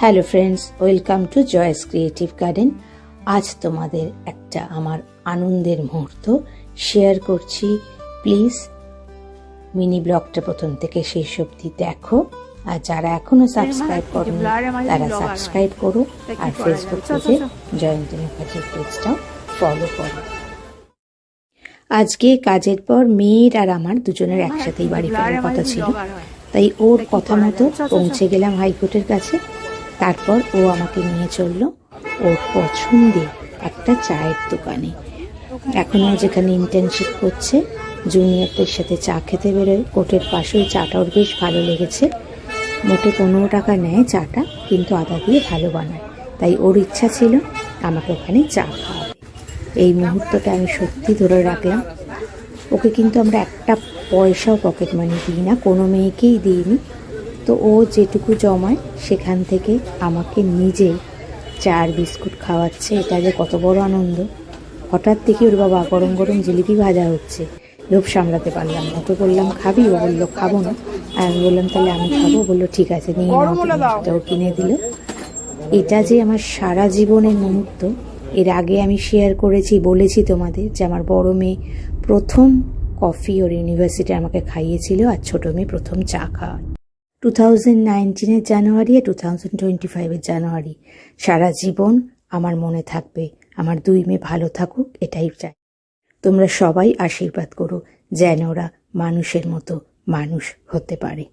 Hello friends, welcome to Joy's creative garden. আজ তোমাদের একটা আমার আনন্দের মুহূর্ত শেয়ার করছি। প্লিজ মিনি ব্লগটা প্রথম থেকে শেষ অবধি দেখো, আর যারা এখনো সাবস্ক্রাইব করোনি তারা সাবস্ক্রাইব করো, আর ফেসবুক পেজে জয়ন্তী মুখার্জির পেজটাও ফলো করো। আজকে কাজের পর মেয়ের আর আমার দুজনের একসাথেই বাড়ি ফেরার কথা ছিল, তাই ওর কথা মতো পৌঁছে গেলাম হাইকোর্টের কাছে। তারপর ও আমাকে নিয়ে চলল ওর পছন্দের একটা চায়ের দোকানে। এখনও যেখানে ইন্টার্নশিপ করছে, জুনিয়রদের সাথে চা খেতে বেরোয়। কোর্টের পাশে ওই চাটা ওর বেশ ভালো লেগেছে। মোটে 15 টাকা নেয় চাটা, কিন্তু আদা দিয়ে ভালো বানায়। তাই ওর ইচ্ছা ছিল আমাকে ওখানে চা খাওয়াবে। এই মুহূর্তটা আমি সত্যি ধরে রাখলাম। ওকে কিন্তু আমরা একটা পয়সাও পকেট মানি দিই না, কোনো মেয়েকেই দিইনি। তো ও যেটুকু জমায় সেখান থেকে আমাকে নিজে চার বিস্কুট খাওয়াচ্ছে। এটা যে কত বড় আনন্দ! হঠাৎ দেখি ওর বাবা গরম গরম জিলিপি ভাজা হচ্ছে। লোভ সামলাতে পারলাম না, ওকে বললাম খাবি? ও বললো খাবো না। আর আমি বললাম তাহলে আমি খাবো। বললো ঠিক আছে, নিয়ে নাও। ও কিনে দিল। এটা যে আমার সারা জীবনের মুহূর্ত। এর আগে আমি শেয়ার করেছি, বলেছি তোমাদের যে আমার বড় মেয়ে প্রথম কফি ওর ইউনিভার্সিটি আমাকে খাইয়েছিল, আর ছোটো মেয়ে প্রথম চা খাওয়া। 2019 জানুয়ারি আর 2025 জানুয়ারি সারা জীবন আমার মনে থাকবে। আমার দুই মেয়ে ভালো থাকুক, এটাই চাই। তোমরা সবাই আশীর্বাদ করো যেন ওরা মানুষের মতো মানুষ হতে পারে।